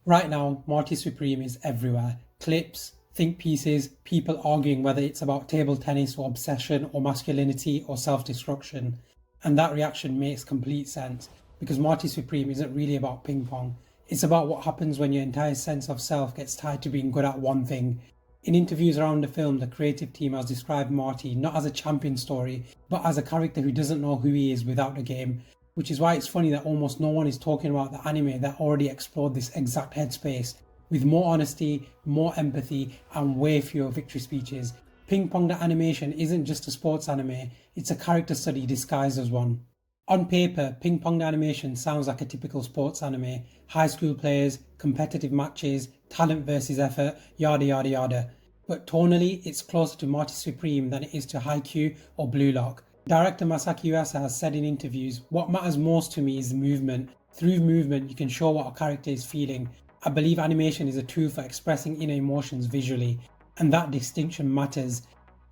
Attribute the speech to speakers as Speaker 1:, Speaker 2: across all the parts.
Speaker 1: Right now, Marty Supreme is everywhere. Clips, think pieces, people arguing whether it's about table tennis or obsession or masculinity or self-destruction. And that reaction makes complete sense because Marty Supreme isn't really about ping pong. It's about what happens when your entire sense of self gets tied to being good at one thing. In interviews around the film, the creative team has described Marty not as a champion story, but as a character who doesn't know who he is without the game, which is why it's funny that almost no one is talking about the anime that already explored this exact headspace, with more honesty, more empathy, and way fewer victory speeches. Ping Pong the Animation isn't just a sports anime, it's a character study disguised as one. On paper, Ping Pong the Animation sounds like a typical sports anime: high school players, competitive matches, talent versus effort, yada yada yada. But tonally, it's closer to Marty Supreme than it is to Haikyuu or Blue Lock. Director Masaki Yuasa has said in interviews, "What matters most to me is the movement. Through movement, you can show what a character is feeling. I believe animation is a tool for expressing inner emotions visually, and that distinction matters."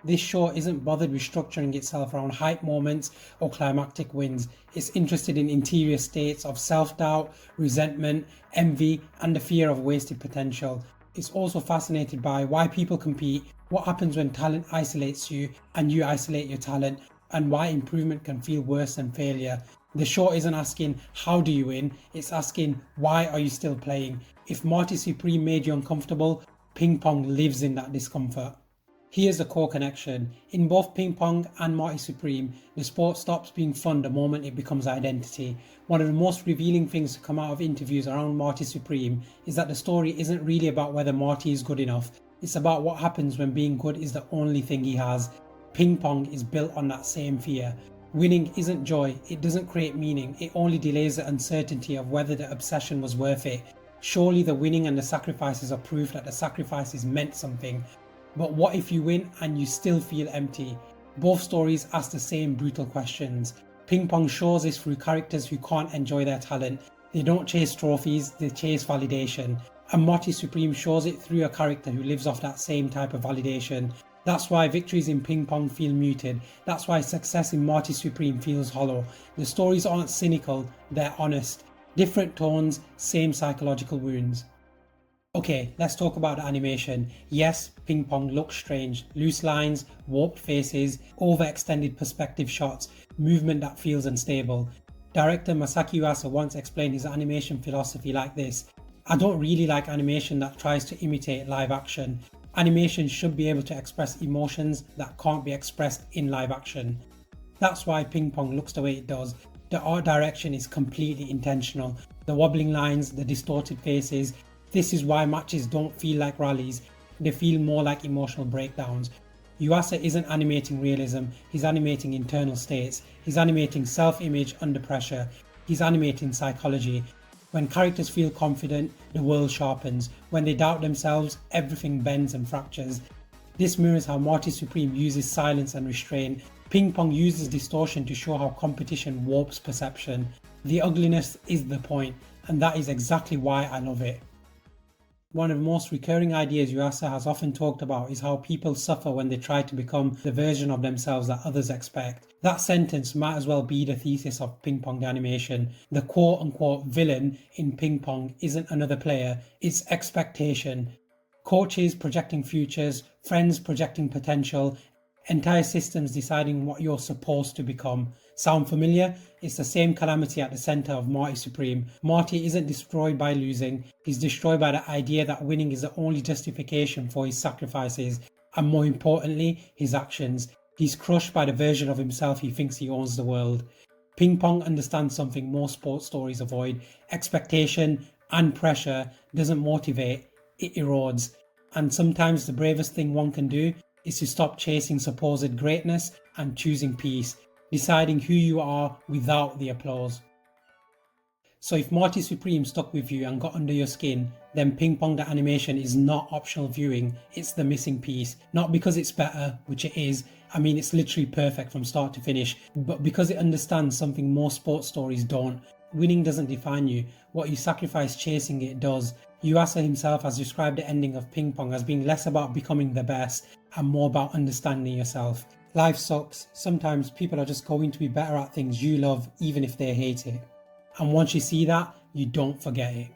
Speaker 1: This show isn't bothered with structuring itself around hype moments or climactic wins. It's interested in interior states of self-doubt, resentment, envy, and the fear of wasted potential. It's also fascinated by why people compete, what happens when talent isolates you and you isolate your talent, and why improvement can feel worse than failure. The show isn't asking how do you win, it's asking why are you still playing. If Marty Supreme made you uncomfortable, ping pong lives in that discomfort. Here's the core connection. In both Ping Pong and Marty Supreme, the sport stops being fun the moment it becomes identity. One of the most revealing things to come out of interviews around Marty Supreme is that the story isn't really about whether Marty is good enough. It's about what happens when being good is the only thing he has. Ping Pong is built on that same fear. Winning isn't joy, it doesn't create meaning, it only delays the uncertainty of whether the obsession was worth it. Surely the winning and the sacrifices are proof that the sacrifices meant something. But what if you win and you still feel empty? Both stories ask the same brutal questions. Ping Pong shows this through characters who can't enjoy their talent. They don't chase trophies, they chase validation. And Marty Supreme shows it through a character who lives off that same type of validation. That's why victories in Ping Pong feel muted. That's why success in Marty Supreme feels hollow. The stories aren't cynical, they're honest. Different tones, same psychological wounds. Okay, let's talk about the animation. Yes, Ping Pong looks strange. Loose lines, warped faces, overextended perspective shots, movement that feels unstable. Director Masaki Yuasa once explained his animation philosophy like this: "I don't really like animation that tries to imitate live action. Animation should be able to express emotions that can't be expressed in live action." That's why Ping Pong looks the way it does. The art direction is completely intentional. The wobbling lines, the distorted faces. This is why matches don't feel like rallies, they feel more like emotional breakdowns. Yuasa isn't animating realism, he's animating internal states. He's animating self-image under pressure. He's animating psychology. When characters feel confident, the world sharpens. When they doubt themselves, everything bends and fractures. This mirrors how Marty Supreme uses silence and restraint. Ping Pong uses distortion to show how competition warps perception. The ugliness is the point, and that is exactly why I love it. One of the most recurring ideas Yuasa has often talked about is how people suffer when they try to become the version of themselves that others expect. That sentence might as well be the thesis of Ping Pong the Animation. The quote-unquote villain in Ping Pong isn't another player, it's expectation. Coaches projecting futures, friends projecting potential, entire systems deciding what you're supposed to become. Sound familiar? It's the same calamity at the center of Marty Supreme. Marty isn't destroyed by losing, he's destroyed by the idea that winning is the only justification for his sacrifices, and more importantly, his actions. He's crushed by the version of himself he thinks he owns the world. Ping Pong understands something most sports stories avoid. Expectation and pressure doesn't motivate, it erodes. And sometimes the bravest thing one can do is to stop chasing supposed greatness and choosing peace, deciding who you are without the applause. So if Marty Supreme stuck with you and got under your skin, then Ping Pong the Animation is not optional viewing, it's the missing piece. Not because it's better, which it is, I mean it's literally perfect from start to finish, but because it understands something most sports stories don't. Winning doesn't define you, what you sacrifice chasing it does. Yuasa himself has described the ending of Ping Pong as being less about becoming the best and more about understanding yourself. Life sucks, sometimes people are just going to be better at things you love even if they hate it. And once you see that, you don't forget it.